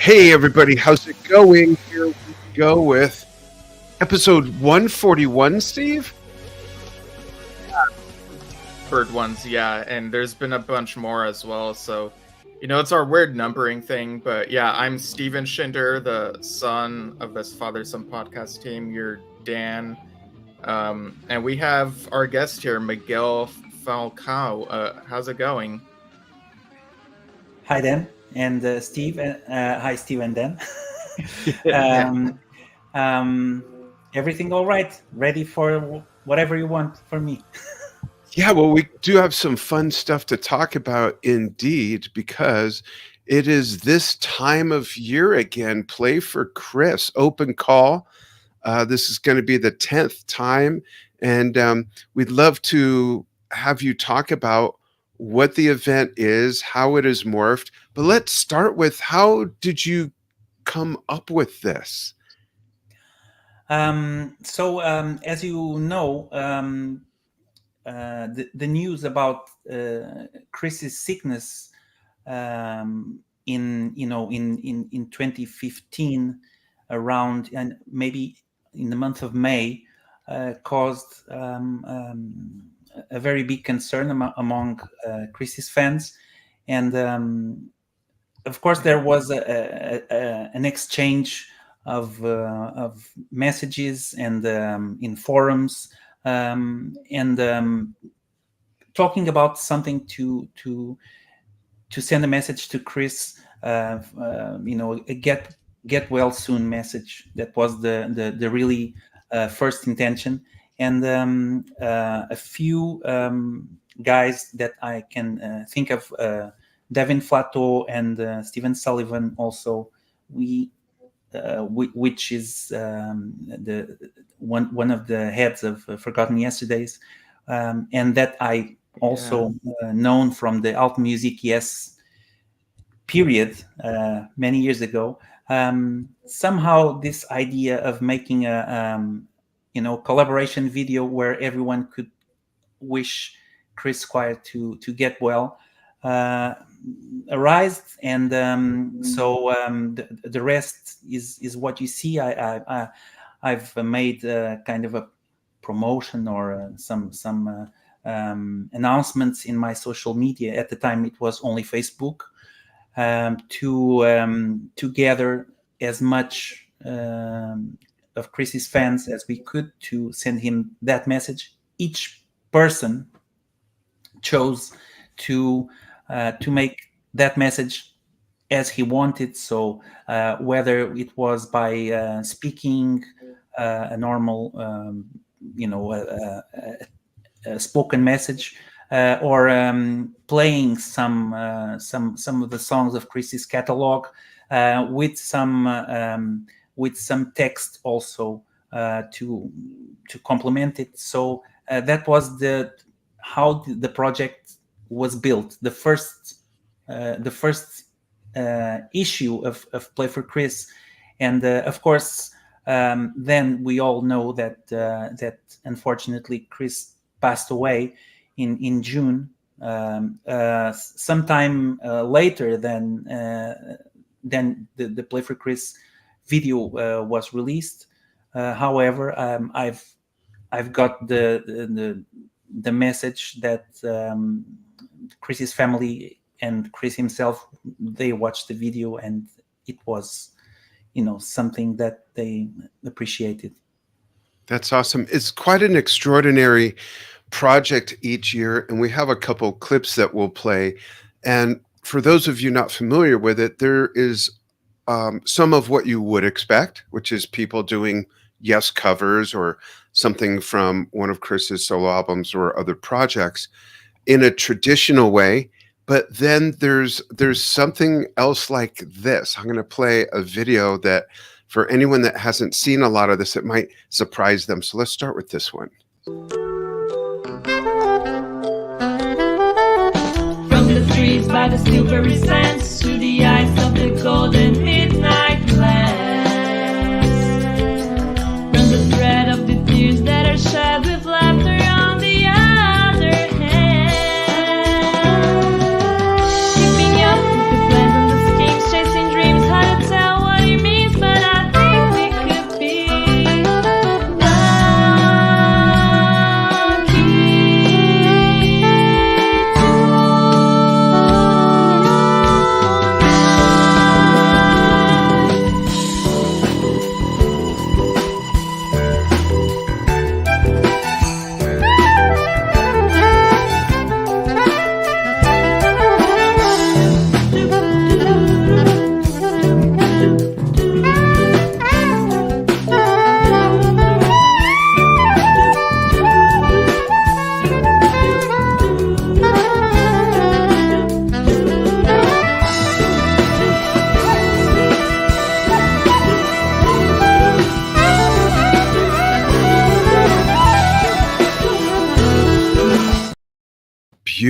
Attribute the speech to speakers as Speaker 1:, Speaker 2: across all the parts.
Speaker 1: Hey everybody, how's it going? Here we go with episode 141, Steve?
Speaker 2: Bird ones, yeah, and there's been a bunch more as well, so it's our weird numbering thing, but yeah, I'm Steven Schinder, the son of this father-son podcast team. You're Dan, and we have our guest here, Miguel Falcão. How's it going?
Speaker 3: Hi, Dan and Steve. Hi, Steve and Dan. Everything all right? Ready for whatever you want from me?
Speaker 1: Yeah, well, we do have some fun stuff to talk about indeed, because it is this time of year again. Play for Chris, open call. This is going to be the 10th time, and we'd love to have you talk about what the event is, how it is morphed. But let's start with, how did you come up with this?
Speaker 3: As you know, the news about Chris's sickness in 2015, around, and maybe in the month of May, caused a very big concern among Chris's fans, and of course there was an exchange of messages and in forums. Talking about something to send a message to Chris, a get well soon message. That was the really first intention, and a few guys that I can think of, Devin Flato and Stephen Sullivan also, which is the one of the heads of Forgotten Yesterdays, and that I also known from the Alt Music Yes period many years ago. Somehow this idea of making a collaboration video where everyone could wish Chris Squire to get well arised, and the rest is what you see. I've made kind of a promotion or some announcements in my social media. At the time it was only Facebook, to gather as much of Chris's fans as we could to send him that message. Each person chose to make that message as he wanted. So whether it was by speaking a normal, a spoken message, or playing some of the songs of Chris's catalog with some text also to complement it. So that was how the project was built. The first issue of Play for Chris, and of course then we all know that unfortunately Chris passed away in June, sometime later than the Play for Chris video was released. However, I've got the message that Chris's family and Chris himself, they watched the video, and it was something that they appreciated.
Speaker 1: That's awesome. It's quite an extraordinary project each year, and we have a couple clips that we'll play. And for those of you not familiar with it, there is some of what you would expect, which is people doing Yes covers or something from one of Chris's solo albums or other projects in a traditional way. But then there's something else like this. I'm going to play a video that, for anyone that hasn't seen a lot of this, it might surprise them. So let's start with this one.
Speaker 4: From the trees by the silvery sands to the eyes of the golden midnight glance, from the thread of the tears that are shed with laughter on the other hand, keeping up with the plans and the schemes, chasing dreams hard to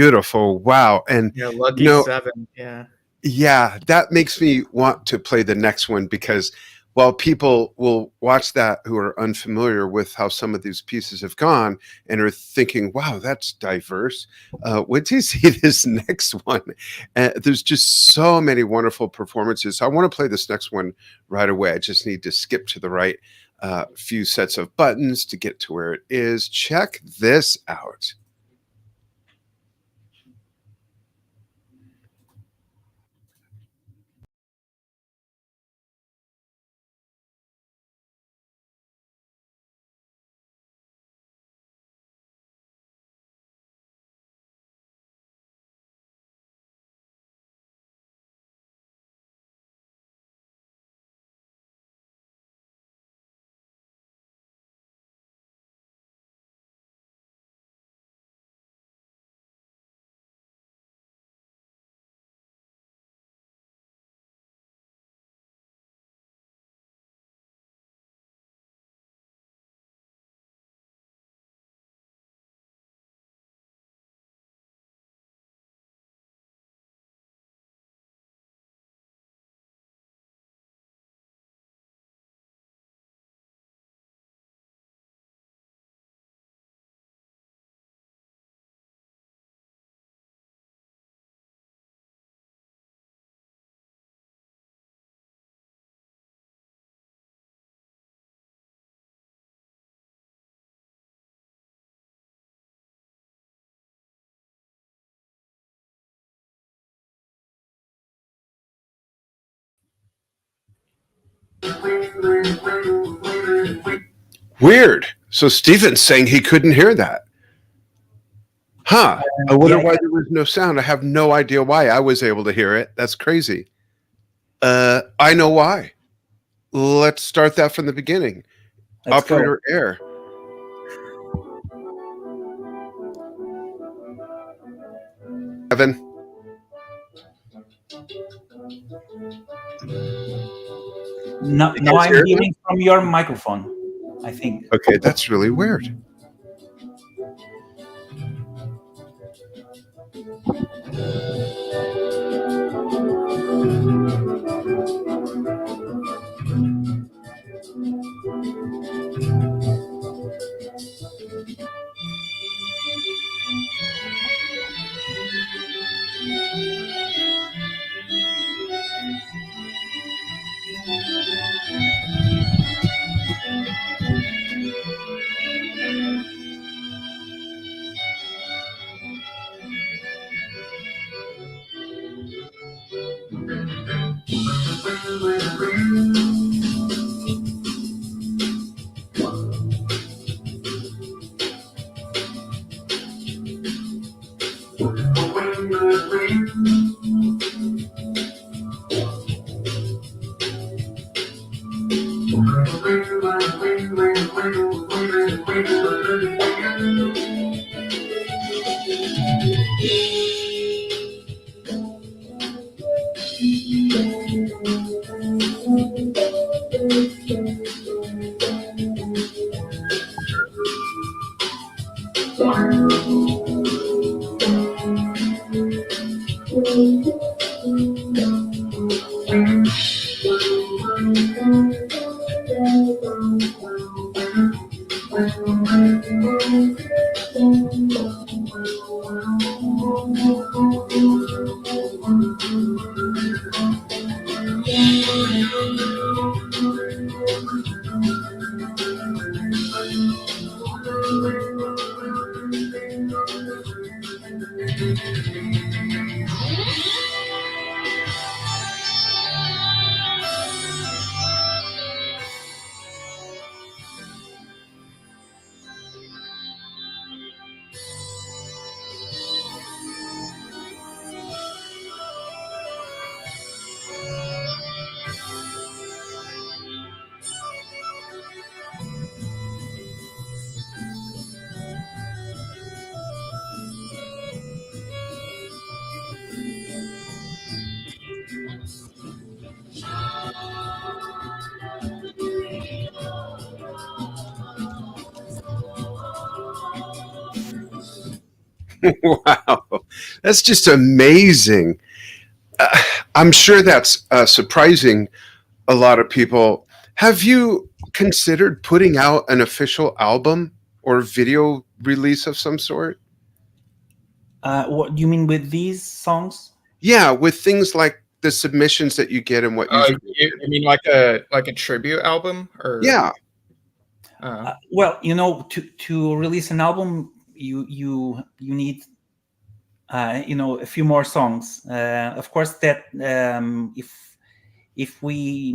Speaker 1: beautiful. Wow. And
Speaker 2: Yeah,
Speaker 1: you
Speaker 2: lucky
Speaker 1: know,
Speaker 2: 7. Yeah.
Speaker 1: yeah, that makes me want to play the next one because while people will watch that who are unfamiliar with how some of these pieces have gone and are thinking, wow, that's diverse. Wait till you see this next one. There's just so many wonderful performances. I want to play this next one right away. I just need to skip to the right few sets of buttons to get to where it is. Check this out. Weird. So Steven's saying he couldn't hear that. Huh. I wonder
Speaker 3: Yeah,
Speaker 1: why there was no sound. I have no idea why. I was able to hear it. That's crazy. I know why. Let's start that from the beginning.
Speaker 3: let's go.
Speaker 1: Operator air. Evan.
Speaker 3: Now
Speaker 1: You guys
Speaker 3: I'm
Speaker 1: hear me?
Speaker 3: hearing from your microphone, I think.
Speaker 1: Okay, that's really weird. Wow. That's just amazing. Uh, I'm sure that's surprising a lot of people. Have you considered putting out an official album or video release of some sort?
Speaker 3: What do you mean with these songs?
Speaker 1: Yeah, with things like the submissions that you get and what you've
Speaker 2: You mean like a tribute album or?
Speaker 1: yeah.
Speaker 3: Well, to release an album, you need a few more songs. Of course, that if we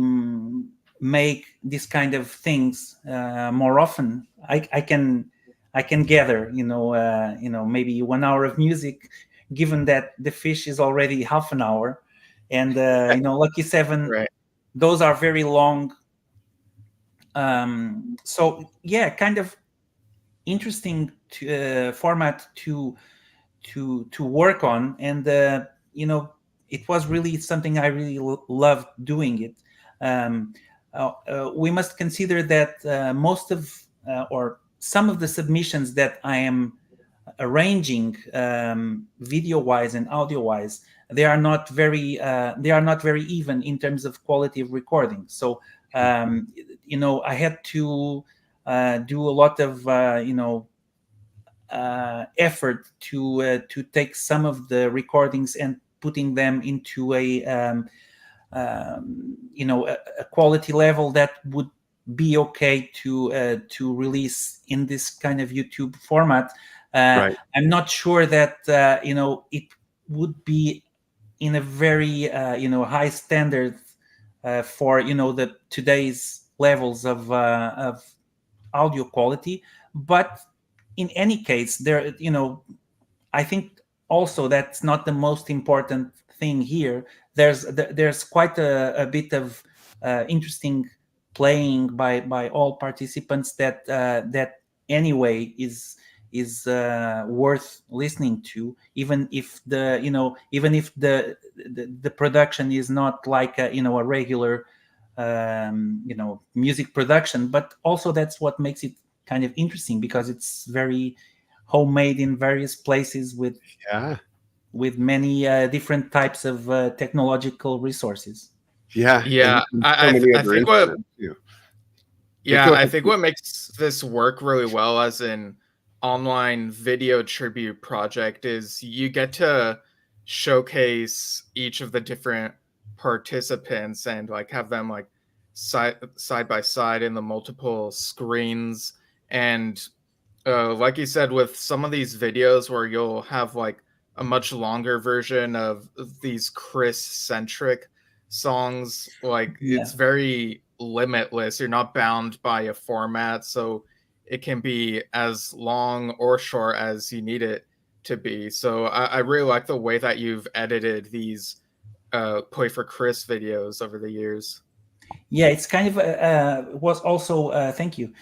Speaker 3: make this kind of things more often, I can gather maybe 1 hour of music, given that the fish is already half an hour, and Lucky Seven,
Speaker 2: Right.
Speaker 3: those are very long. So yeah, kind of interesting format to work on, and it was really something I really loved doing it. We must consider that most of or some of the submissions that I am arranging, video wise and audio wise, they are not very even in terms of quality of recording. So I had to do a lot of effort to take some of the recordings and putting them into a quality level that would be okay to release in this kind of YouTube format.
Speaker 1: Right.
Speaker 3: I'm not sure that it would be in a very high standard for the today's levels of audio quality, but in any case, there I think also that's not the most important thing here. There's quite a bit of interesting playing by all participants that anyway is worth listening to, even if the production is not like a regular music production, but also that's what makes it kind of interesting, because it's very homemade in various places with many different types of technological resources.
Speaker 1: Yeah.
Speaker 2: Yeah,
Speaker 1: And
Speaker 2: I
Speaker 1: many
Speaker 2: I
Speaker 1: other
Speaker 2: think what
Speaker 1: instruments, too.
Speaker 2: yeah,
Speaker 1: Go
Speaker 2: I
Speaker 1: ahead.
Speaker 2: think what makes this work really well as an online video tribute project is you get to showcase each of the different participants and like have them like side by side in the multiple screens. And like you said, with some of these videos where you'll have like a much longer version of these Chris centric songs, like
Speaker 3: Yeah.
Speaker 2: it's very limitless. You're not bound by a format, so it can be as long or short as you need it to be. So I really like the way that you've edited these Play for Chris videos over the years.
Speaker 3: Yeah, it's kind of was also thank you.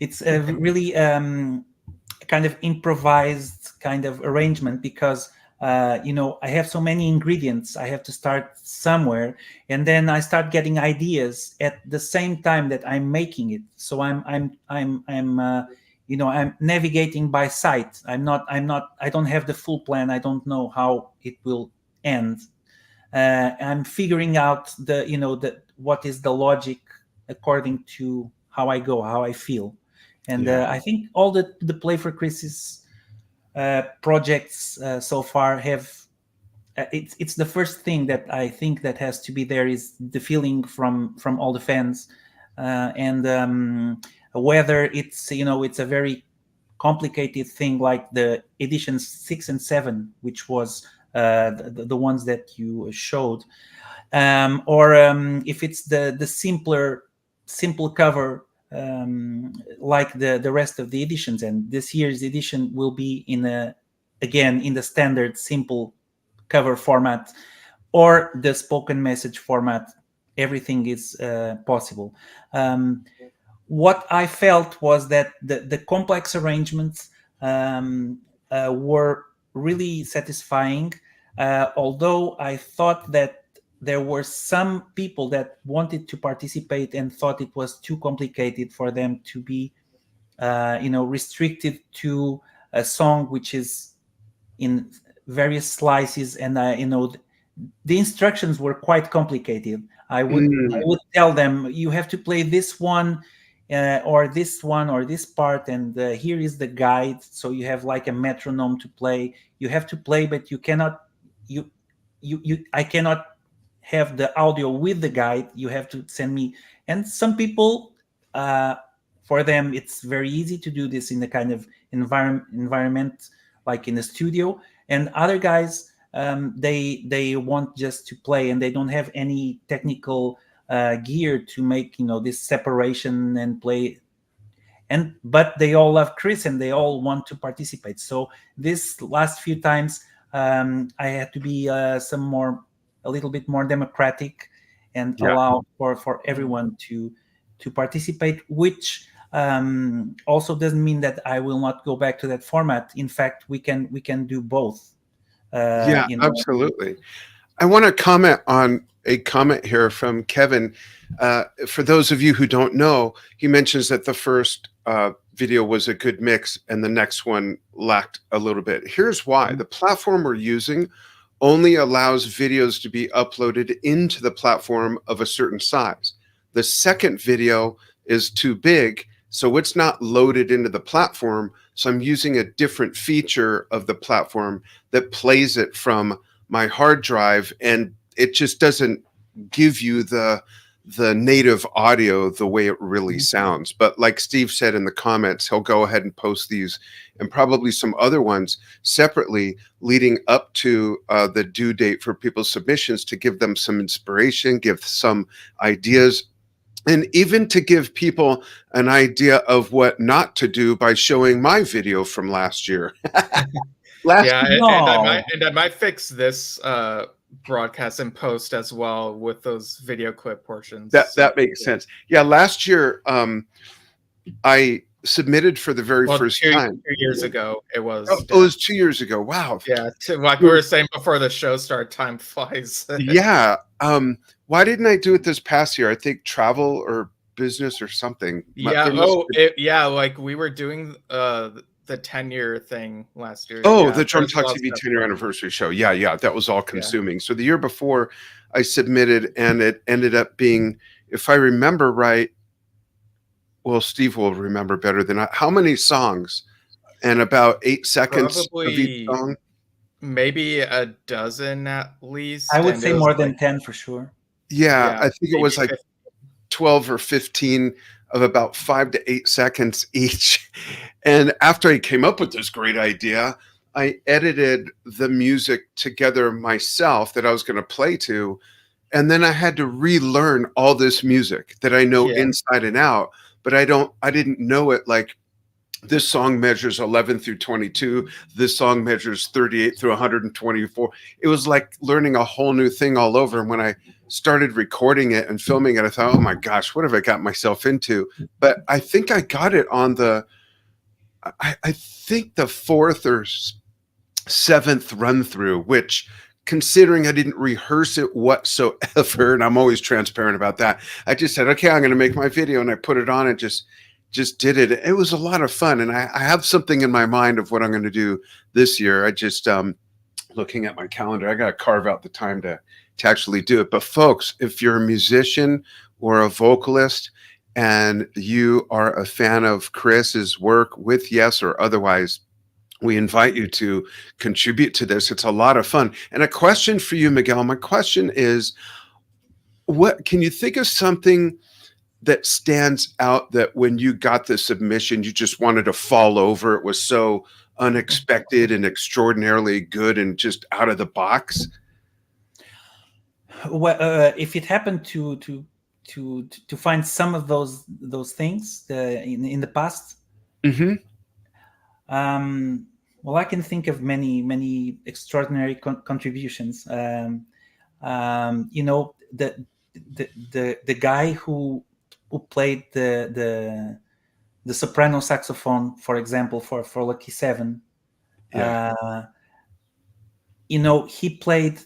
Speaker 3: It's a really kind of improvised kind of arrangement, because I have so many ingredients. I have to start somewhere, and then I start getting ideas at the same time that I'm making it. So I'm navigating by sight. I don't have the full plan. I don't know how it will end. I'm figuring out the what is the logic according to how I go, how I feel. And
Speaker 1: Yeah.
Speaker 3: I think all the Play for Chris's projects so far have it's the first thing that I think that has to be there, is the feeling from all the fans, and whether it's a very complicated thing like the editions 6 and 7, which was the ones that you showed, or if it's the simple cover, like the rest of the editions. And this year's edition will be again in the standard simple cover format or the spoken message format. Everything is possible. What I felt was that the complex arrangements were really satisfying, although I thought that there were some people that wanted to participate and thought it was too complicated for them to be restricted to a song which is in various slices, and the instructions were quite complicated. I
Speaker 1: Mm.
Speaker 3: would tell them, you have to play this one, or this one, or this part, and here is the guide. So you have like a metronome to play. You have to play, but you cannot. I cannot have the audio with the guide. You have to send me. And some people, for them, it's very easy to do this in the kind of environment like in the studio. And other guys, they want just to play, and they don't have any technical gear to make this separation and play. But they all love Chris, and they all want to participate. So this last few times, I had to be a little bit more democratic, and
Speaker 1: Yeah.
Speaker 3: allow for everyone to participate, which also doesn't mean that I will not go back to that format. In fact, we can do both.
Speaker 1: Yeah, absolutely. I want to comment on a comment here from Kevin. For those of you who don't know, he mentions that the first video was a good mix and the next one lacked a little bit. Here's why. The platform we're using only allows videos to be uploaded into the platform of a certain size. The second video is too big, so it's not loaded into the platform. So I'm using a different feature of the platform that plays it from my hard drive, and it just doesn't give you the native audio the way it really sounds. But like Steve said in the comments, he'll go ahead and post these and probably some other ones separately leading up to the due date for people's submissions, to give them some inspiration, give some ideas, and even to give people an idea of what not to do by showing my video from last year.
Speaker 2: Yeah, and I might fix this broadcast and post as well with those video clip portions.
Speaker 1: That makes sense. Yeah, last year I submitted for the very first time.
Speaker 2: 2 years ago it was.
Speaker 1: It was 2 years ago. Wow.
Speaker 2: Yeah, like we were saying before the show started, time flies.
Speaker 1: Yeah. Why didn't I do it this past year? I think travel or business or something.
Speaker 2: Yeah. Like we were doing the 10-year thing last year.
Speaker 1: Oh, the Drum Talk TV 10-year anniversary show. Yeah. That was all consuming. Yeah. So the year before I submitted, and it ended up being, if I remember right, well, Steve will remember better than I, how many songs and about 8 seconds of each song?
Speaker 2: Maybe a dozen at least.
Speaker 3: I would say more than 10 for sure.
Speaker 1: Yeah, I think it was like 12 or 15 of about 5 to 8 seconds each. And after I came up with this great idea, I edited the music together myself that I was going to play to. And then I had to relearn all this music that I know inside and out, but I didn't know it. Like, this song measures 11 through 22. This song measures 38 through 124. It was like learning a whole new thing all over. And when I started recording it and filming it, I thought, oh my gosh, what have I got myself into? But I think I got it on I think the 4th or 7th run through, which, considering I didn't rehearse it whatsoever, and I'm always transparent about that, I just said, okay, I'm going to make my video, and I put it on and just did it. It was a lot of fun, and I have something in my mind of what I'm going to do this year. I just looking at my calendar, I got to carve out the time to actually do it. But folks, if you're a musician or a vocalist and you are a fan of Chris's work with Yes or otherwise, we invite you to contribute to this. It's a lot of fun. And a question for you, Miguel. My question is, what can you think of something that stands out that when you got the submission, you just wanted to fall over? It was so unexpected and extraordinarily good and just out of the box.
Speaker 3: Well, if it happened to find some of those things in the past, well, I can think of many extraordinary contributions. The guy who played the soprano saxophone, for example, for Lucky 7, he played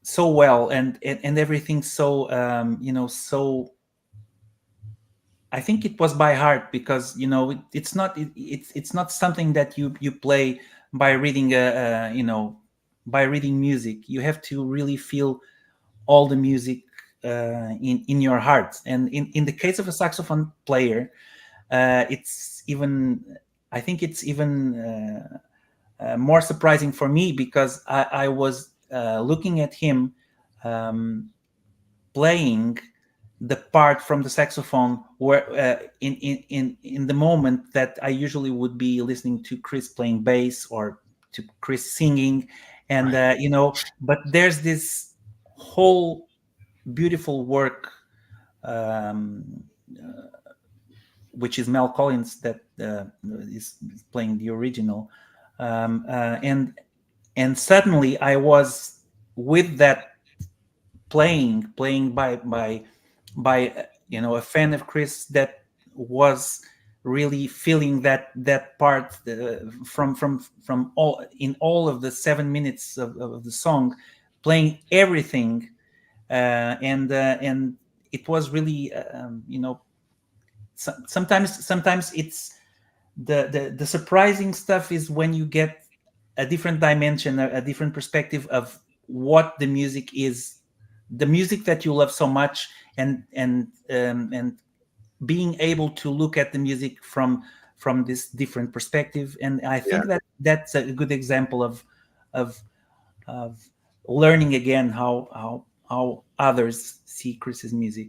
Speaker 3: so well and everything so so, I think it was by heart, because it's not something that you play by reading by reading music. You have to really feel all the music in your heart. And in the case of a saxophone player, it's even, I think it's even more surprising for me, because I was looking at him playing the part from the saxophone where in the moment that I usually would be listening to Chris playing bass or to Chris singing, and but there's this whole beautiful work, um, which is Mel Collins that is playing the original, and suddenly I was with that playing by a fan of Chris that was really feeling that part from all of the 7 minutes of the song, playing everything, and it was really sometimes it's the surprising stuff is when you get a different dimension, a different perspective of what the music is, the music that you love so much, and being able to look at the music from this different perspective. And I
Speaker 1: Yeah.
Speaker 3: think that that's a good example of of learning again how others see Chris's music.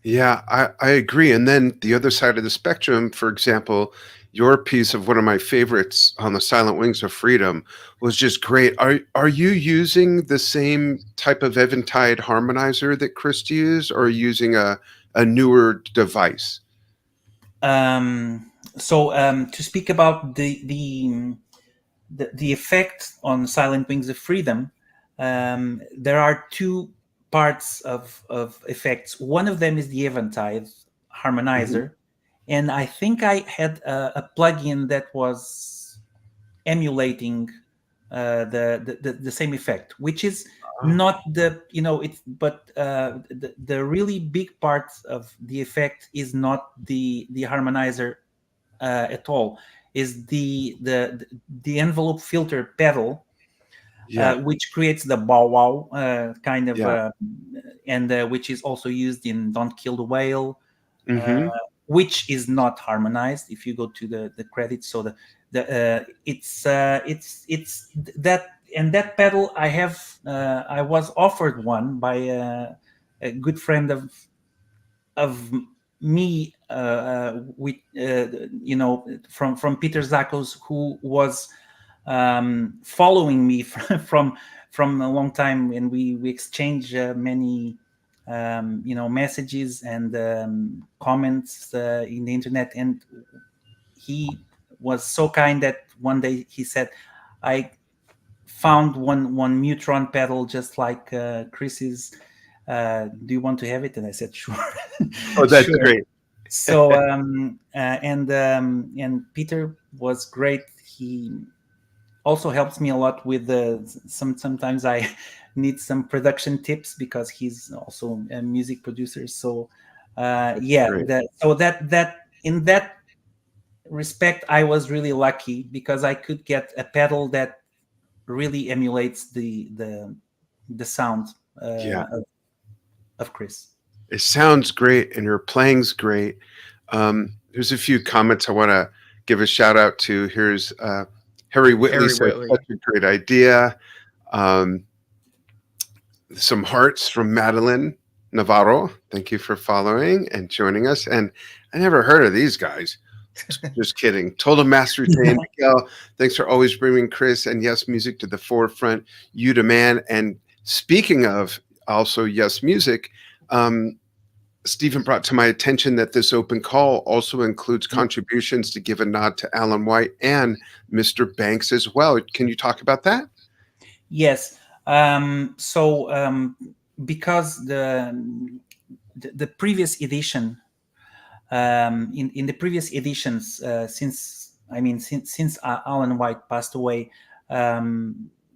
Speaker 1: Yeah, I agree. And then the other side of the spectrum, for example, your piece of one of my favorites on the Silent Wings of Freedom was just great. Are you using the same type of Eventide harmonizer that Chris used, or are you using a newer device?
Speaker 3: To speak about the effect on Silent Wings of Freedom, there are two parts of effects. One of them is the Eventide
Speaker 1: Mhm.
Speaker 3: harmonizer, and I think I had a plugin that was emulating the same effect, which is
Speaker 1: Oh,
Speaker 3: not the it's but the really big part of the effect is not the harmonizer at all, is the envelope filter pedal,
Speaker 1: yeah,
Speaker 3: which creates the bow wow kind of,
Speaker 1: yeah.
Speaker 3: and which is also used in Don't Kill the Whale, uh,
Speaker 1: Hmm.
Speaker 3: which is not harmonized if you go to the credits. So it's that, and that pedal I was offered one by a good friend of me, with from Peter Zakos, who was following me from a long time, and we exchange many messages and comments in the internet. And he was so kind that one day he said, I found one Neutron pedal just like Chris's, do you want to have it? And I said, sure.
Speaker 1: Oh, that's
Speaker 3: Sure.
Speaker 1: great.
Speaker 3: So and Peter was great. He also helps me a lot with sometimes I need some production tips, because he's also a music producer. So
Speaker 1: That's
Speaker 3: yeah,
Speaker 1: great.
Speaker 3: that in that respect I was really lucky, because I could get a pedal that really emulates the sound
Speaker 1: Yeah,
Speaker 3: of Chris.
Speaker 1: it sounds great, and your playing's great. There's a few comments I want to give a shout out to. Here's Harry Whitley
Speaker 2: Harry
Speaker 1: said,
Speaker 2: Whitley.
Speaker 1: "Such a great idea." Um, some hearts from Madeline Navarro. Thank you for following and joining us. And I never heard of these guys. Just kidding. Total Master Jane Miguel. Thanks for always bringing Chris and Yes Music to the forefront. You demand. And speaking of also Yes Music, Stephen brought to my attention that this open call also includes contributions to give a nod to Alan White and Mr. Banks as well. Can you talk about that?
Speaker 3: Yes. Because the previous edition, in the previous editions, since Alan White passed away,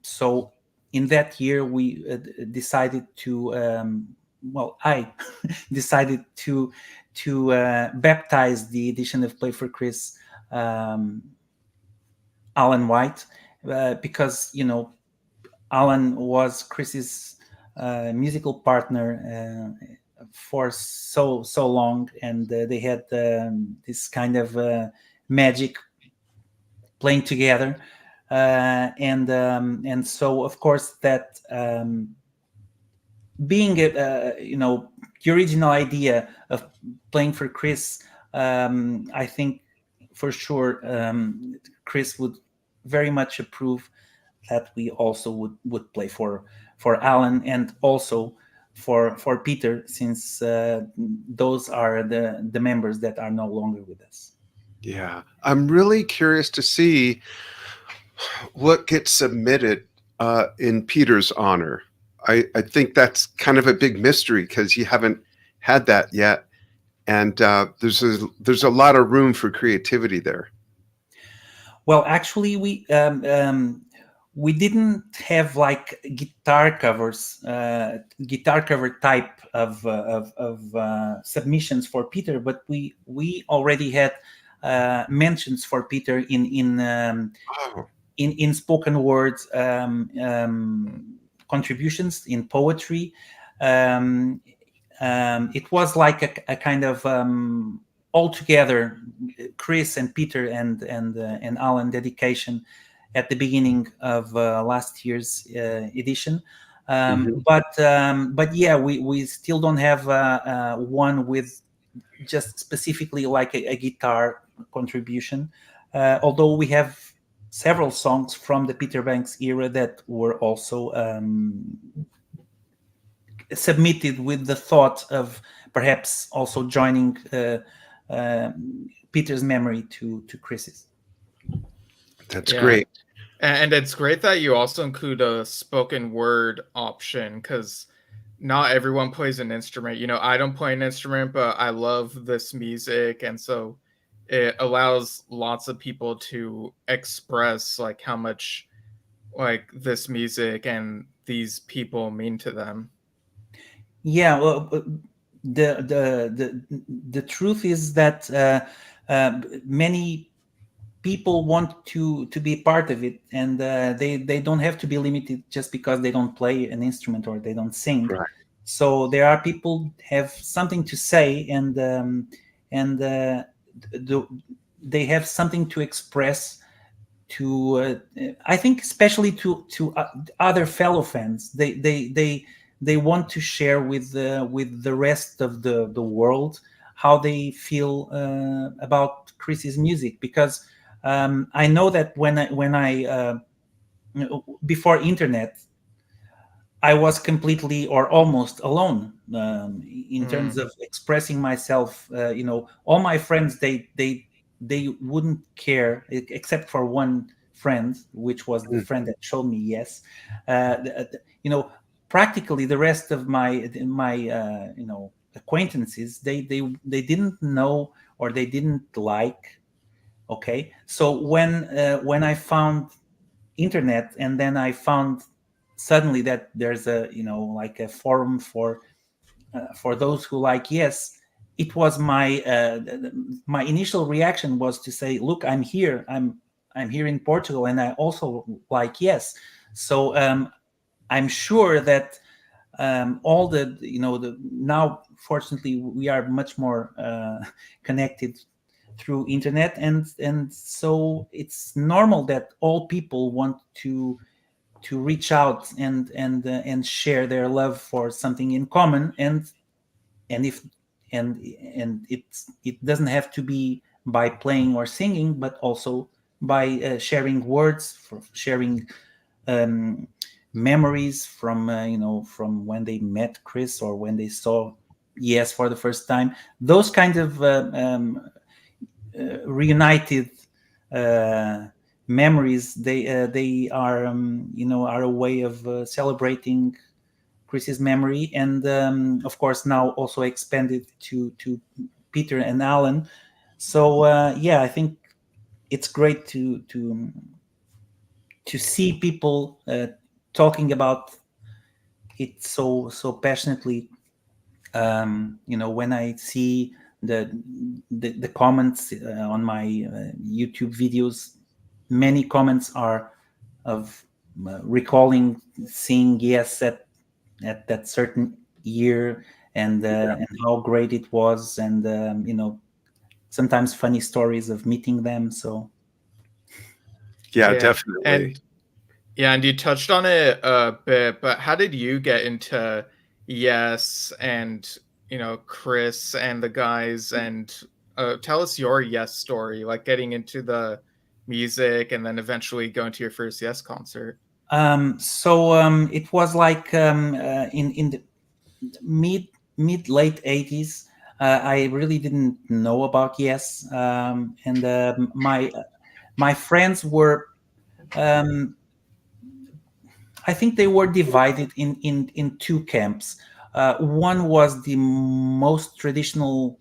Speaker 3: so in that year we decided to, I decided to baptize the edition of Play for Chris, Alan White, because Alan was Chris's musical partner for so long, and they had this kind of magic playing together, and so of course that being the original idea of playing for Chris, I think for sure Chris would very much approve that we also would play for Alan, and also for Peter, since those are the members that are no longer with us.
Speaker 1: Yeah, I'm really curious to see what gets submitted in Peter's honor. I think that's kind of a big mystery because you haven't had that yet, and there's a lot of room for creativity there.
Speaker 3: Well, actually, we didn't have like guitar cover type of submissions for Peter, but we already had mentions for Peter in spoken words, contributions in poetry. It was like a kind of all together Chris and Peter and Alan dedication at the beginning of last year's edition. But yeah, we still don't have one with just specifically like a guitar contribution, although we have several songs from the Peter Banks era that were also submitted with the thought of perhaps also joining Peter's memory to Chris's.
Speaker 1: That's great.
Speaker 2: And it's great that you also include a spoken word option, because not everyone plays an instrument. I don't play an instrument, but I love this music, and so it allows lots of people to express like how much like this music and these people mean to them.
Speaker 3: Yeah, well, the truth is that many people want to be part of it, and they don't have to be limited just because they don't play an instrument or they don't sing.
Speaker 1: Right.
Speaker 3: So there are people have something to say, and they have something to express to I think especially to other fellow fans. They want to share with the rest of the world how they feel about Chris's music, because I know that when I before internet, I was completely or almost alone in terms of expressing myself. All my friends, they wouldn't care except for one friend, which was the friend that showed me yes. Practically the rest of my acquaintances, they didn't know or they didn't like. Okay, so when I found internet, and then I found suddenly that there's a like a forum for those who like yes, it was my initial reaction was to say, look, I'm here in Portugal, and I also like yes. So I'm sure that all the now fortunately we are much more connected through internet, and so it's normal that all people want to reach out and share their love for something in common, and it doesn't have to be by playing or singing, but also by sharing words, for sharing memories from from when they met Chris or when they saw yes for the first time. Those kind of reunited memories, they are are a way of celebrating Chris's memory, and of course now also expanded to Peter and Alan. So yeah, I think it's great to see people talking about it so passionately. When I see the comments on my YouTube videos, many comments are recalling seeing Yes at that certain year, and how great it was, and sometimes funny stories of meeting them. So
Speaker 1: Yeah,
Speaker 2: Yeah.
Speaker 1: definitely.
Speaker 2: And you touched on it a bit, but how did you get into Yes and Chris and the guys, and tell us your Yes story, like getting into the music and then eventually going to your first Yes concert.
Speaker 3: it was like in the mid late 80s. I really didn't know about Yes, and my friends were, um, I think they were divided in two camps. One was the most traditional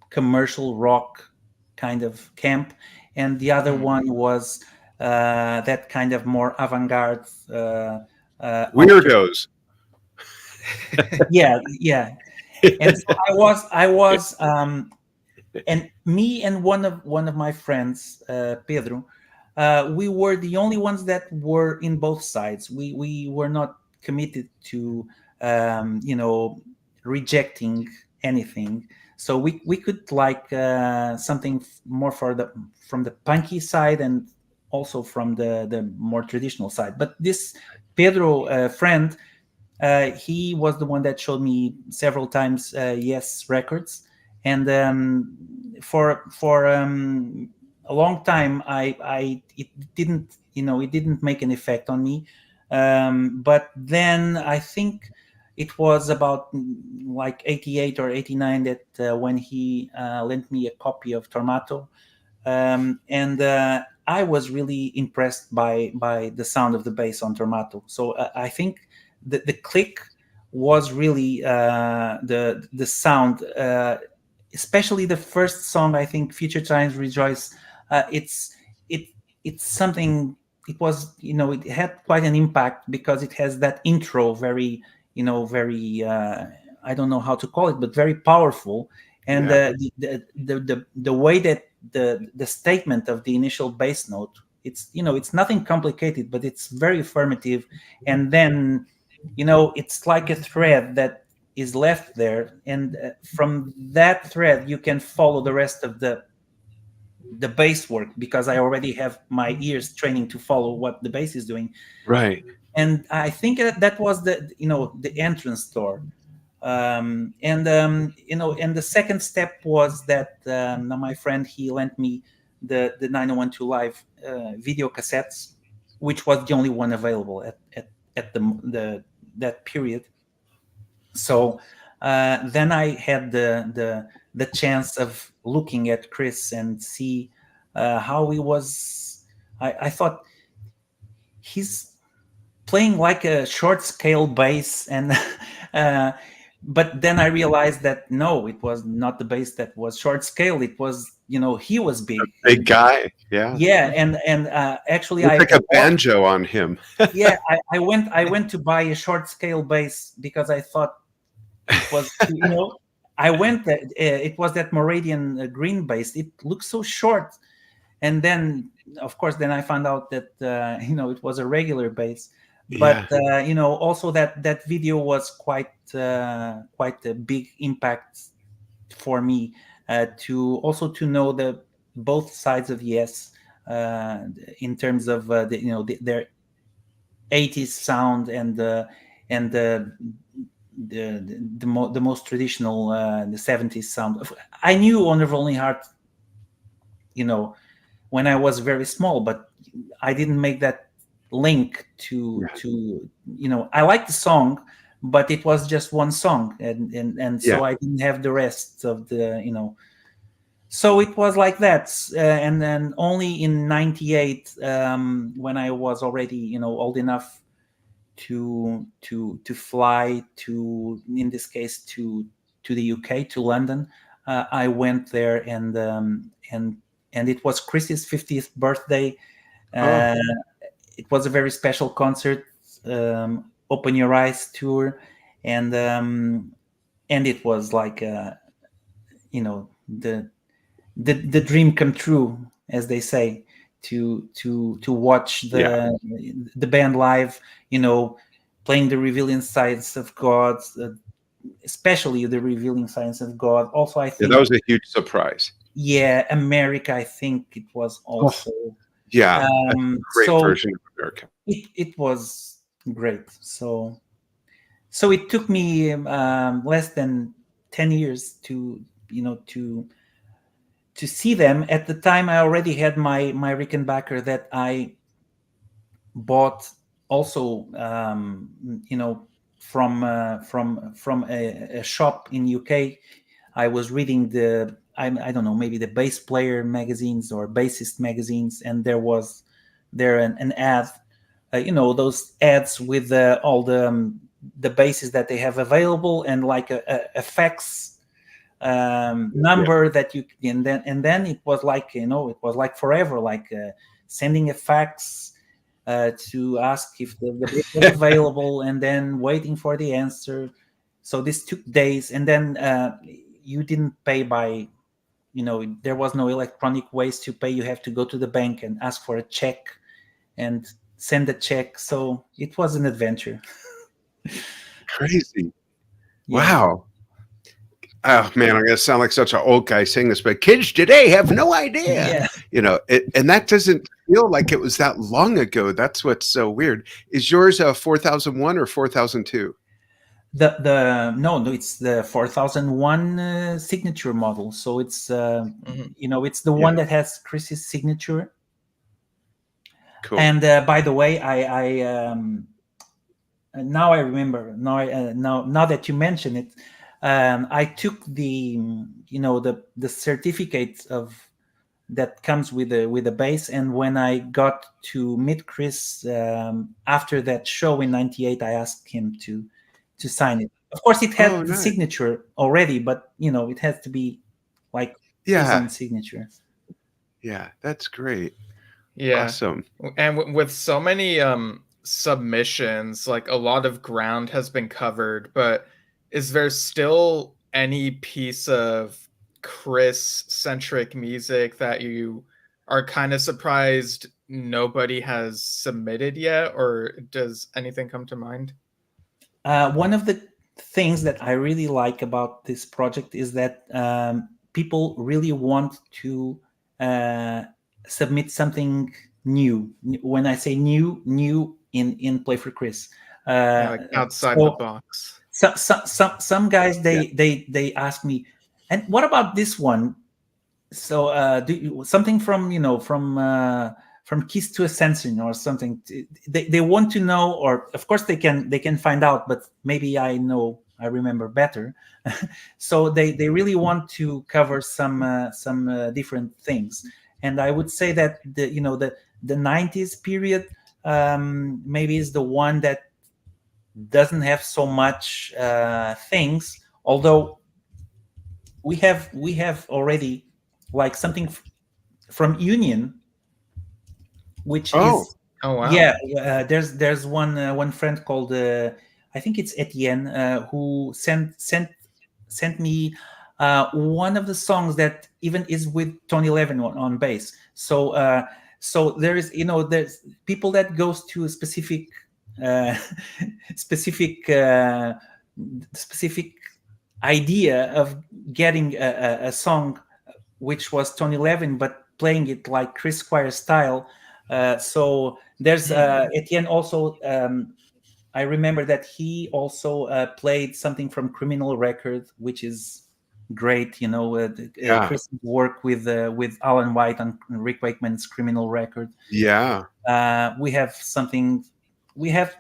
Speaker 3: commercial rock kind of camp, and the other
Speaker 2: Hmm.
Speaker 3: one was that kind of more avant-garde,
Speaker 1: Weirdos.
Speaker 3: yeah, yeah. And so I was and me and one of my friends, Pedro, we were the only ones that were in both sides. We were not committed to rejecting anything. So we could like something more for the from the punky side, and also from the more traditional side. But this Pedro friend, he was the one that showed me several times Yes records, and for a long time, I it didn't it didn't make an effect on me. But then I think it was about like 88 or 89 that when he lent me a copy of Tormato, and I was really impressed by the sound of the bass on Tormato. So I think the click was really the sound, especially the first song. I think Future Times Rejoice. It it's something. It was it had quite an impact because it has that intro, very very I don't know how to call it, but very powerful. And
Speaker 1: Yeah.
Speaker 3: the way that the statement of the initial bass note, it's nothing complicated, but it's very affirmative. And then it's like a thread that is left there, and from that thread you can follow the rest of the bass work, because I already have my ears training to follow what the bass is doing.
Speaker 1: Right.
Speaker 3: And I think that was the entrance door. And the second step was that my friend, he lent me the 9012 Live video cassettes, which was the only one available at the that period. So then I had the chance of looking at Chris and see how he was. I thought he's playing like a short scale bass, and uh, but then I realized that no, it was not the bass that was short scale. It was he was big.
Speaker 1: Big guy. Yeah.
Speaker 3: Yeah, and actually
Speaker 1: Looks
Speaker 3: I
Speaker 1: like a
Speaker 3: bought,
Speaker 1: banjo on him.
Speaker 3: yeah, I went to buy a short scale bass because I thought it was I went that it was that Moravian green bass. It looks so short, and then of course then I found out that it was a regular bass. But
Speaker 1: Yeah.
Speaker 3: also that video was quite a big impact for me, to also to know the both sides of Yes, in terms of their 80s sound, and the most traditional, the 70s sound. I knew Honor of Only Heart when I was very small, but I didn't make that link to I like the song, but it was just one song, and
Speaker 1: Yeah.
Speaker 3: so I didn't have the rest of the. So it was like that, and then only in '98, when I was already old enough to fly to, in this case, to the UK, to London. I went there, and it was Chris's 50th birthday.
Speaker 1: Oh,
Speaker 3: Uh, it was a very special concert, Open Your Eyes tour, and it was like the dream come true, as they say, to watch the band live, playing the Revealing Science of God, especially the Revealing Science of God. Also, I think
Speaker 1: that was a huge surprise.
Speaker 3: Yeah, America, I think it was also.
Speaker 1: Yeah, a great
Speaker 3: So
Speaker 1: version of America.
Speaker 3: it was great. So it took me less than 10 years to see them. At the time, I already had my Rickenbacker that I bought also, from a shop in UK. I was reading I don't know, maybe the bass player magazines or bassist magazines, and there was an ad, those ads with all the basses that they have available, and like a fax number that you and then it was like, it was like forever, like sending a fax to ask if the book was available, and then waiting for the answer. So this took days, and then you didn't pay by, there was no electronic ways to pay. You have to go to the bank and ask for a check and send a check. So it was an adventure.
Speaker 1: Crazy.
Speaker 3: Yeah.
Speaker 1: Wow. Oh man, I'm gonna sound like such an old guy saying this, but kids today have no idea.
Speaker 3: Yeah.
Speaker 1: And that doesn't feel like it was that long ago. That's what's so weird. Is yours a 4001 or 4002?
Speaker 3: No, it's the 4001 signature model. So it's it's the one that has Chris's signature.
Speaker 1: Cool.
Speaker 3: And by the way, I now I remember. Now that you mention it, I took the the certificate of that comes with the bass, and when I got to meet Chris after that show in '98, I asked him to sign it. Of course, it had the signature already, but it has to be like his own signature.
Speaker 1: Yeah, that's great.
Speaker 2: Yeah,
Speaker 1: awesome.
Speaker 2: And with so many submissions, like a lot of ground has been covered, but is there still any piece of Chris-centric music that you are kind of surprised nobody has submitted yet, or does anything come to mind?
Speaker 3: One of the things that I really like about this project is that people really want to submit something new. When I say new in Play for Chris,
Speaker 2: like outside the box.
Speaker 3: Some guys they ask me, and what about this one? So something from Keys to Ascension or something. They want to know, or of course they can find out, but maybe I remember better. So they really want to cover some different things. And I would say that the 90s period maybe is the one that doesn't have so much things, although we have already like something from Union, which is
Speaker 2: wow.
Speaker 3: Yeah, there's one friend called I think it's Etienne who sent me one of the songs that even is with Tony Levin on bass. So there is there's people that goes to a specific specific idea of getting a song which was Tony Levin, but playing it like Chris Squire style. So there's Etienne also. I remember that he also played something from Criminal Record, which is great. Chris work with Alan White on Rick Wakeman's Criminal Record.
Speaker 1: Yeah.
Speaker 3: We have something. We have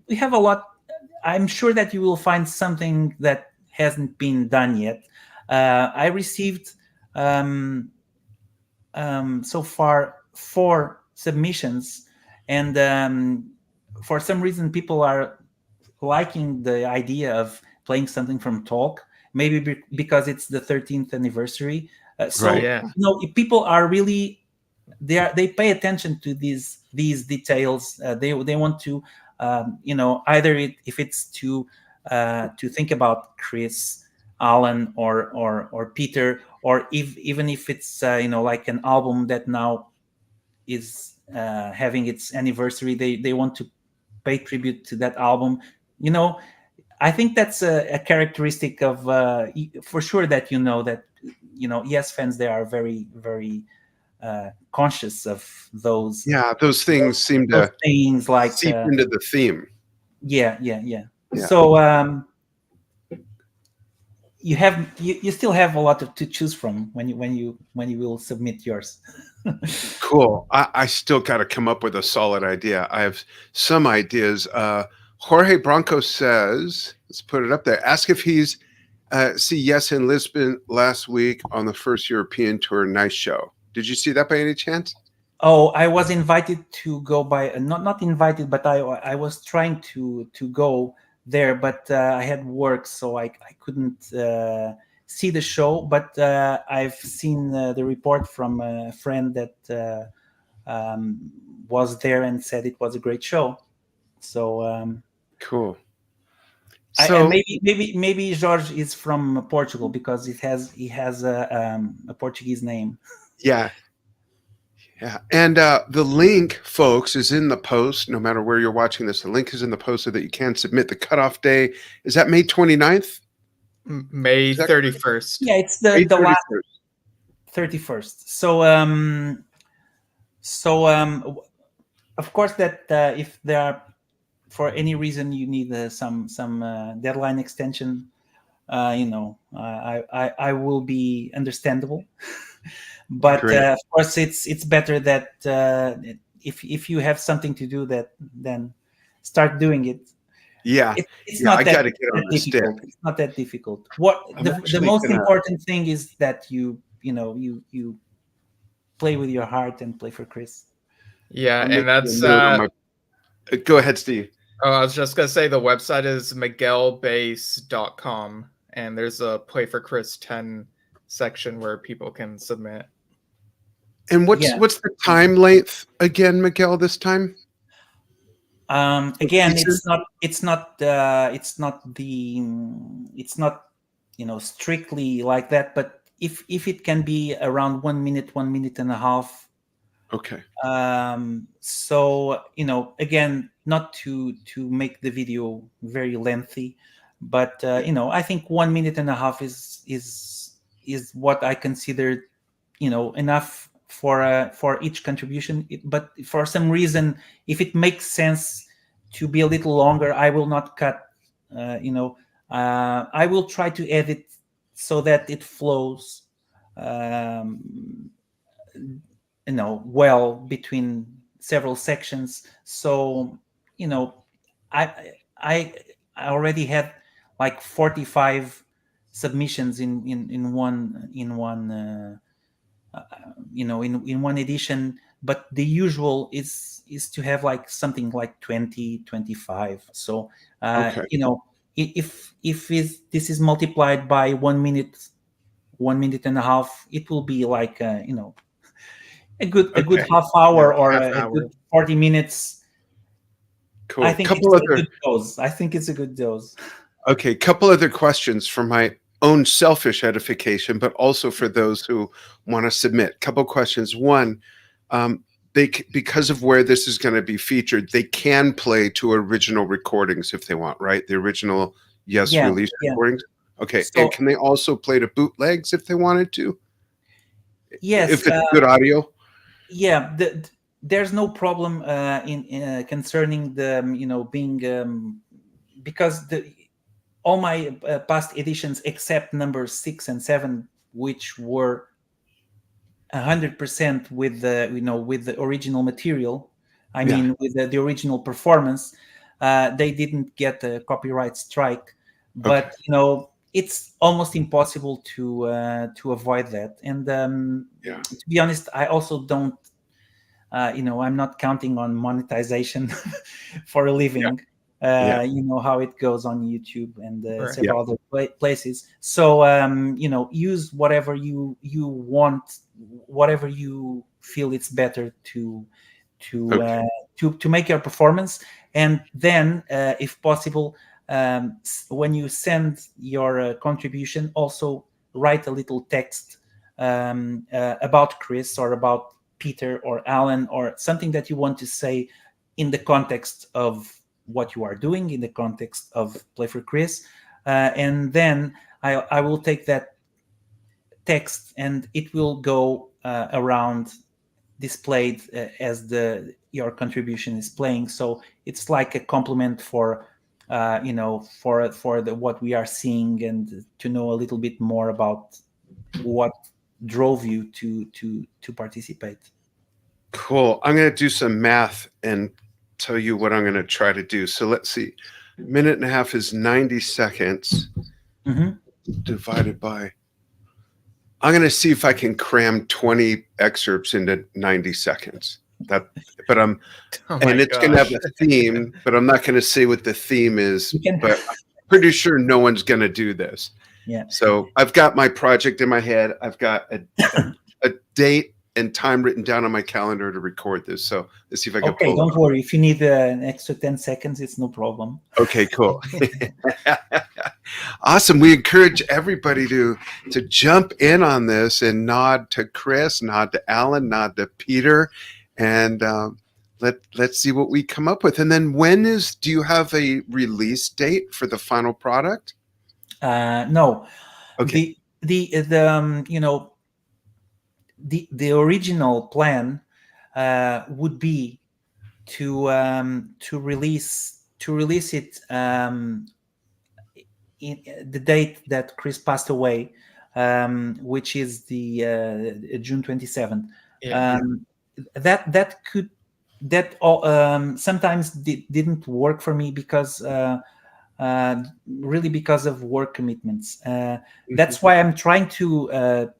Speaker 3: a lot. I'm sure that you will find something that hasn't been done yet. I received so far 4 submissions, and for some reason people are liking the idea of playing something from Talk, maybe because it's the 13th anniversary. People are really they pay attention to these details. They want to either if it's to think about Chris, Alan, or Peter, or even if it's like an album that now is having its anniversary. They want to pay tribute to that album. I think that's a characteristic of for sure that that Yes fans, they are very, very conscious of those
Speaker 1: Yeah, those things seem
Speaker 3: those
Speaker 1: to
Speaker 3: things like
Speaker 1: seep into the theme.
Speaker 3: yeah.
Speaker 1: Yeah.
Speaker 3: So you still have a lot to choose from when you will submit yours.
Speaker 1: Cool. I still got to come up with a solid idea. I have some ideas. Jorge Bronco says, let's put it up there. Ask if he's see Yes in Lisbon last week on the first European tour. Nice show. Did you see that by any chance?
Speaker 3: Oh, I was invited to go by not invited, but I was trying to go there, but I had work, so I couldn't see the show. But I've seen the report from a friend that was there and said it was a great show. So
Speaker 1: Cool.
Speaker 3: and
Speaker 1: So
Speaker 3: maybe Jorge is from Portugal because he has a Portuguese name.
Speaker 1: yeah. Yeah. And the link, folks, is in the post. No matter where you're watching this, the link is in the post so that you can submit. The cutoff day is that May 29th?
Speaker 2: May
Speaker 1: Is that
Speaker 2: 31st.
Speaker 3: Yeah, it's
Speaker 1: May
Speaker 3: the last
Speaker 1: 31st.
Speaker 3: 31st. So of course that if there are, for any reason, you need some deadline extension, I will be understandable. But of course it's better that if you have something to do, that then start doing it.
Speaker 1: Yeah.
Speaker 3: It's
Speaker 1: Yeah,
Speaker 3: not
Speaker 1: I
Speaker 3: that
Speaker 1: gotta get on the stick.
Speaker 3: difficult. It's not that difficult. What
Speaker 1: I'm
Speaker 3: the
Speaker 1: actually
Speaker 3: most
Speaker 1: gonna-
Speaker 3: important thing is that you play with your heart and play for Chris.
Speaker 2: Yeah,
Speaker 1: I'll
Speaker 2: and
Speaker 1: make
Speaker 2: that's
Speaker 1: a note on go ahead, Steve.
Speaker 2: oh, I was just gonna say the website is miguelbase.com, and there's a Play for Chris 10 section where people can submit.
Speaker 1: And what's the time length again, Miguel, this time?
Speaker 3: Again,
Speaker 1: feature?
Speaker 3: it's not strictly like that, but if it can be around 1 minute, 1 minute and a half.
Speaker 1: Okay.
Speaker 3: So again, not to make the video very lengthy, but I think 1 minute and a half is what I consider enough for each contribution. But for some reason, if it makes sense to be a little longer, I will not cut. I will try to edit so that it flows well between several sections. So I already had like 45 submissions in one in one edition, but the usual is to have like something like 20, 25. So
Speaker 1: Okay.
Speaker 3: if this is multiplied by 1 minute, 1 minute and a half, it will be like a good half hour, or a good 40 minutes.
Speaker 1: Cool.
Speaker 3: I think it's a good dose. I think it's a good dose.
Speaker 1: Okay, couple other questions for my own selfish edification, but also for those who want to submit. Couple questions. One, because of where this is going to be featured, they can play to original recordings if they want, right? The original release recordings. Okay,
Speaker 3: So,
Speaker 1: and can they also play to bootlegs if they wanted to?
Speaker 3: Yes,
Speaker 1: if it's good audio.
Speaker 3: Yeah, there's no problem in concerning the being because all my past editions except number 6 and 7, which were 100% with the with the original material. I mean, with the original performance, they didn't get a copyright strike, but it's almost impossible to avoid that. And to be honest, I also don't. I'm not counting on monetization for a living. You know how it goes on YouTube and several other places. So use whatever you want, whatever you feel it's better to make your performance. And then, if possible, when you send your contribution, also write a little text about Chris or about Peter or Alan, or something that you want to say in the context of what you are doing, in the context of Play for Chris, and then I will take that text and it will go around, displayed as your contribution is playing. So it's like a compliment for what we are seeing, and to know a little bit more about what drove you to participate.
Speaker 1: Cool. I'm going to do some math and tell you what I'm going to try to do. So let's see. Minute and a half is 90 seconds divided by. I'm going to see if I can cram 20 excerpts into 90 seconds. But I'm, and it's going to have a theme, but I'm not going to say what the theme is. But I'm pretty sure no one's going to do this.
Speaker 3: Yeah.
Speaker 1: So I've got my project in my head. I've got a date and time written down on my calendar to record this. So let's see if I can.
Speaker 3: Okay, don't worry. If you need an extra 10 seconds, it's no problem.
Speaker 1: Okay, cool. Awesome. We encourage everybody to jump in on this and nod to Chris, nod to Alan, nod to Peter, and let's see what we come up with. And then do you have a release date for the final product?
Speaker 3: No.
Speaker 1: Okay.
Speaker 3: The original plan would be to release it in the date that Chris passed away, which is the June 27th.
Speaker 2: Yeah.
Speaker 3: Sometimes didn't work for me because really because of work commitments. That's why I'm trying to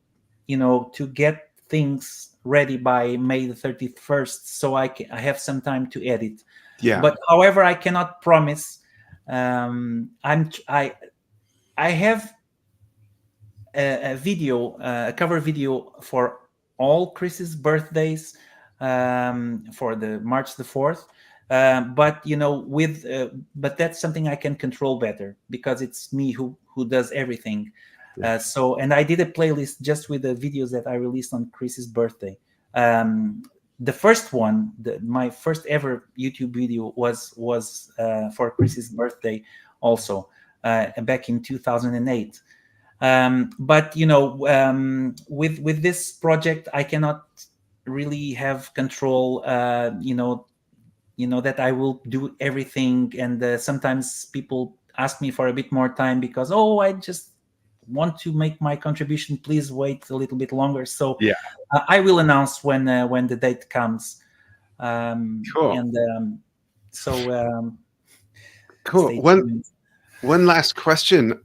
Speaker 3: get things ready by May the 31st, so I have some time to edit.
Speaker 1: Yeah.
Speaker 3: But however, I cannot promise. I have a video, a cover video for all Chris's birthdays for the March the 4th. But that's something I can control better because it's me who does everything. And I did a playlist just with the videos that I released on Chris's birthday. The first one, my first ever YouTube video was for Chris's birthday also, back in 2008. With this project, I cannot really have control. That I will do everything, and sometimes people ask me for a bit more time because I just want to make my contribution. Please wait a little bit longer. So
Speaker 1: yeah,
Speaker 3: I will announce when the date comes.
Speaker 1: Cool.
Speaker 3: And
Speaker 1: cool. One last question.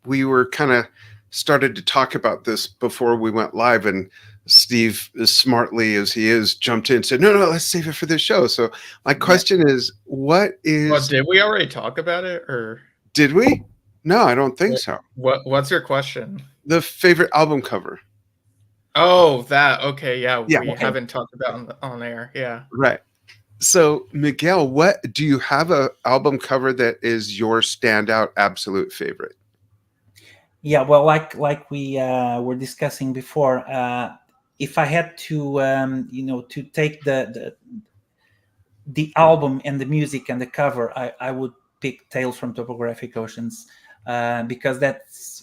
Speaker 1: We were kind of started to talk about this before we went live, and Steve, as smartly as he is, jumped in and said, no, let's save it for this show. So my question is,
Speaker 2: did we already talk about it, or
Speaker 1: did we? No, I don't think so.
Speaker 2: What's your question?
Speaker 1: The favorite album cover.
Speaker 2: Oh, that. Okay, yeah. We
Speaker 3: haven't
Speaker 2: talked about on air. Yeah.
Speaker 1: Right. So, Miguel, what do you have a album cover that is your standout absolute favorite?
Speaker 3: Yeah, well, like we were discussing before, if I had to to take the album and the music and the cover, I would pick Tales from Topographic Oceans, because that's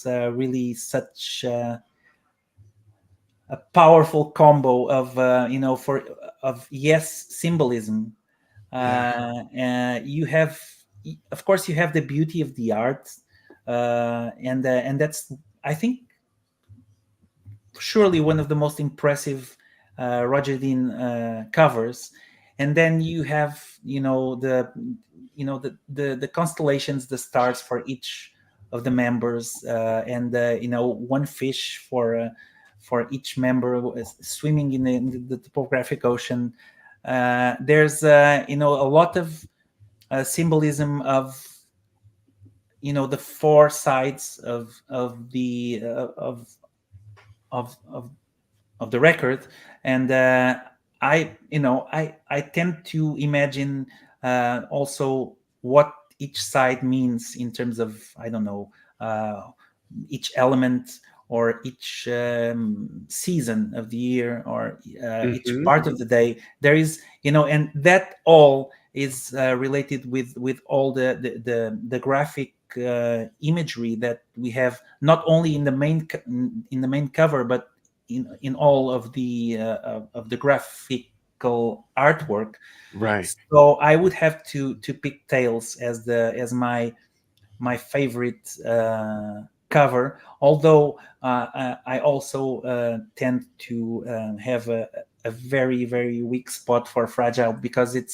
Speaker 3: really such a powerful combo of symbolism. You have, of course, you have the beauty of the art, and that's, I think, surely one of the most impressive Roger Dean covers. And then you have the constellations, the stars for each of the members, and one fish for each member swimming in the topographic ocean. There's a lot of symbolism of the four sides of the record, and I tend to imagine also what each side means in terms of each element, or each season of the year, or each
Speaker 1: Mhm.
Speaker 3: part of the day. There is, and that all is related with all the graphic imagery that we have, not only in the main cover, but in all of the graphical artwork.
Speaker 1: Right.
Speaker 3: So I would have to pick Tails as my favorite cover. Although I also tend to have a very, very weak spot for Fragile, because it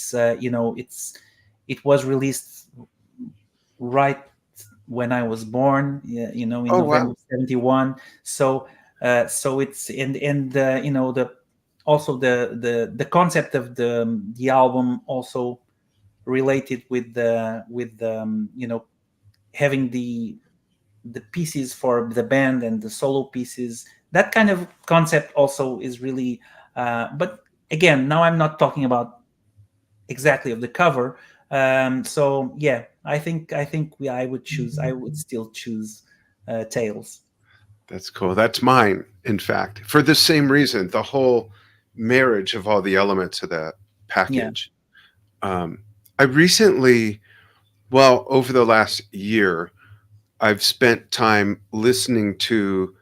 Speaker 3: was released right when I was born, in
Speaker 1: Oh, wow.
Speaker 3: November '71. So it's the also the concept of the album also related with having the pieces for the band and the solo pieces. That kind of concept also is really, but again, now I'm not talking about exactly of the cover. So yeah, I would still choose Tails.
Speaker 1: That's cool. That's mine, in fact, for the same reason, the whole marriage of all the elements of that
Speaker 3: Yeah.
Speaker 1: package. Um, I recently, well, over the last year, I've spent time listening to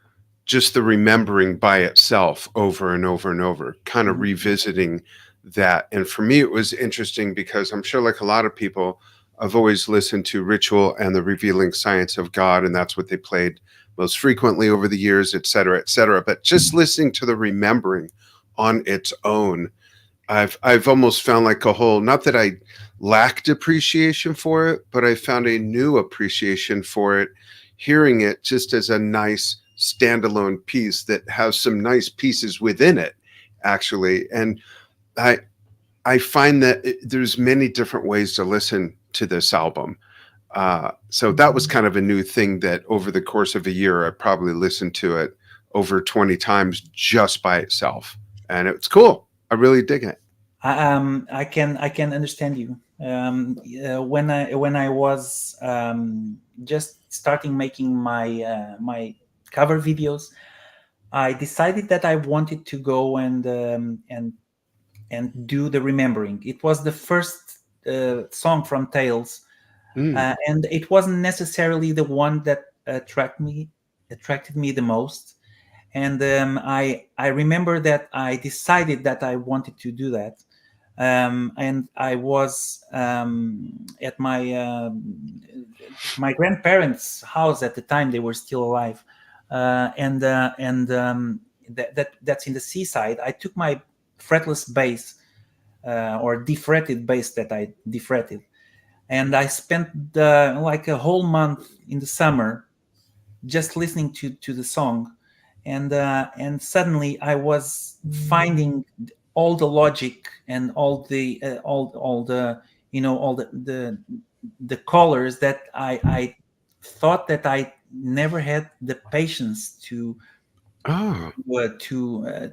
Speaker 1: just the remembering by itself over and over and over, kind of
Speaker 3: Mhm.
Speaker 1: revisiting that. And for me, it was interesting because I'm sure, like a lot of people, I've always listened to Ritual and the Revealing Science of God, and that's what they played most frequently over the years, et cetera, et cetera. But just listening to the remembering on its own, I've almost found like a whole, not that I lacked appreciation for it, but I found a new appreciation for it, hearing it just as a nice standalone piece that has some nice pieces within it, actually. And I I find that there's many different ways to listen to this album. So that was kind of a new thing that over the course of a year, I probably listened to it over 20 times just by itself. And it's cool. I really dig it.
Speaker 3: I can understand you. When I was just starting making my cover videos, I decided that I wanted to go and do the remembering. It was the first song from Tales,
Speaker 1: Mm.
Speaker 3: and it wasn't necessarily the one that attracted me the most. And I remember that I decided that I wanted to do that, and I was at my grandparents' house at the time. They were still alive, and that's in the seaside. I took my fretless bass, or defretted bass that I defretted, and I spent like a whole month in the summer just listening to the song, and suddenly I was finding all the logic and all the the colors that I thought that I never had the patience
Speaker 1: Oh,
Speaker 3: to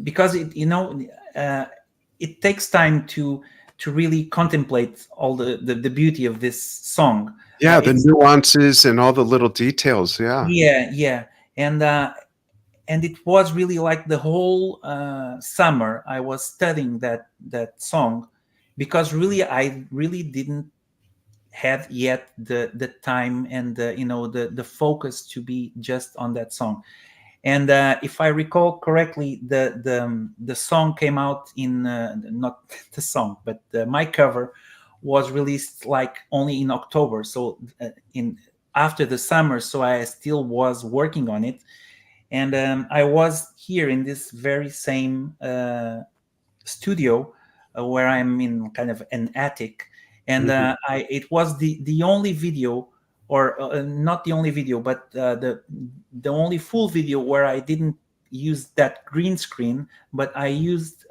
Speaker 3: because uh, it takes time to really contemplate all the beauty of this song.
Speaker 1: yeah. The
Speaker 3: It's
Speaker 1: nuances and all the little details. Yeah.
Speaker 3: Yeah, yeah, and it was really like the whole summer I was studying that song, because really I really didn't have yet the time and the focus to be just on that song. And if I recall correctly, the song came out in not the song, but my cover was released like only in October, so in after the summer. So I still was working on it, and I was here in this very same studio, where I'm in kind of an attic, and
Speaker 1: Mhm.
Speaker 3: it was the only video, or not the only video, but the only full video where I didn't use that green screen, but I used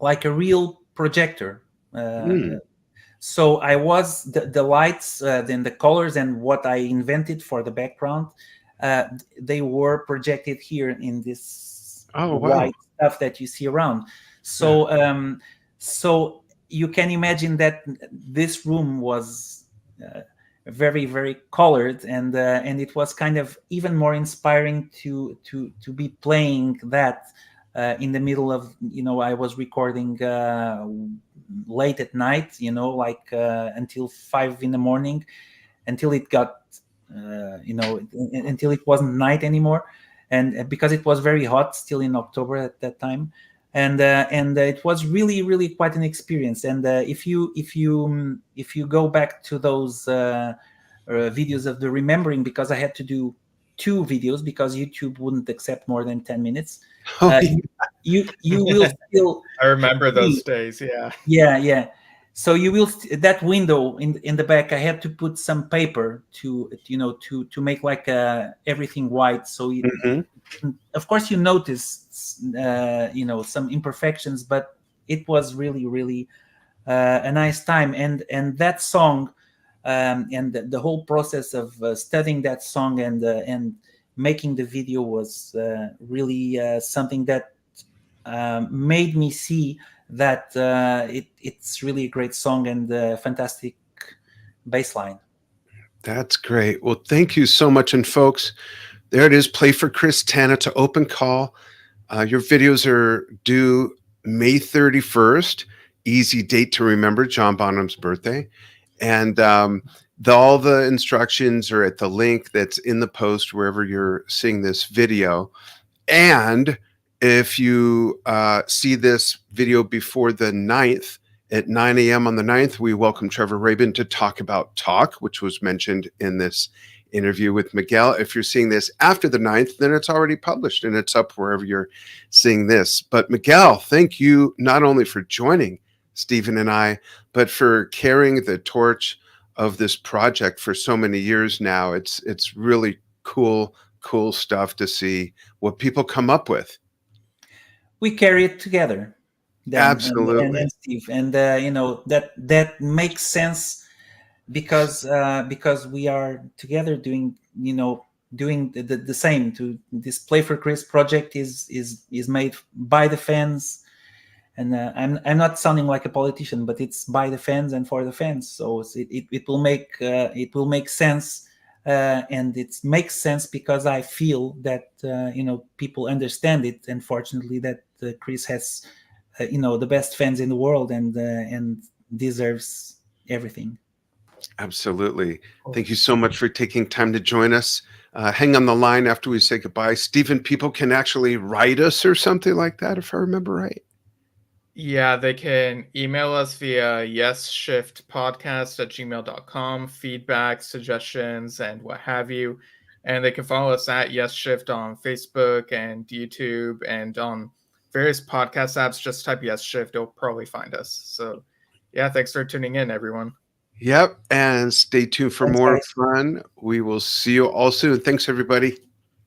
Speaker 3: like a real projector.
Speaker 1: Mm.
Speaker 3: So I was the lights, then the colors, and what I invented for the background, they were projected here in this
Speaker 1: Oh, wow.
Speaker 3: white stuff that you see around.
Speaker 1: Yeah.
Speaker 3: So you can imagine that this room was very very colored, and it was kind of even more inspiring to be playing that in the middle of, I was recording late at night, like until 5 in the morning, until it got until it wasn't night anymore, and because it was very hot still in October at that time. And it was really really quite an experience. And if you go back to those videos of the remembering, because I had to do 2 videos because YouTube wouldn't accept more than 10 minutes.
Speaker 1: Oh,
Speaker 3: uh, you will still
Speaker 2: I remember those
Speaker 3: see.
Speaker 2: days. Yeah.
Speaker 3: Yeah. So you will that window in the back, I had to put some paper to make like everything white. So
Speaker 1: mhm.
Speaker 3: of course you notice some imperfections, but it was really really a nice time. And that song, and the whole process of studying that song and making the video was really something that made me see that it's really a great song and a fantastic bass line.
Speaker 1: That's great. Well, thank you so much. And folks, there it is. Play for Chris Tana to open call. Your videos are due May 31st. Easy date to remember, John Bonham's birthday. And all the instructions are at the link that's in the post wherever you're seeing this video. And if you see this video before the 9th, at 9 a.m. on the 9th, we welcome Trevor Rabin to talk about talk, which was mentioned in this interview with Miguel. If you're seeing this after the 9th, then it's already published and it's up wherever you're seeing this. But Miguel, thank you not only for joining Stephen and I, but for carrying the torch of this project for so many years now. It's really cool stuff to see what people come up with.
Speaker 3: We carry it together, Dan
Speaker 1: Absolutely.
Speaker 3: and Steve, and that makes sense because we are together doing the same. To this Play for Chris project is made by the fans, and I'm not sounding like a politician, but it's by the fans and for the fans. So it will make sense, and it makes sense because I feel that people understand it, and fortunately that Chris has the best fans in the world, and deserves everything.
Speaker 1: Absolutely. Thank you so much for taking time to join us. Hang on the line after we say goodbye. Stephen, people can actually write us or something like that, if I remember right.
Speaker 2: Yeah, they can email us via yesshiftpodcast@gmail.com, feedback, suggestions, and what have you. And they can follow us at Yesshift on Facebook and YouTube and on various podcast apps. Just type Yesshift, you'll probably find us. So, yeah, thanks for tuning in, everyone.
Speaker 1: Yep. And stay tuned for
Speaker 3: Thanks,
Speaker 1: more
Speaker 3: guys.
Speaker 1: fun. We will see you all soon. Thanks, everybody.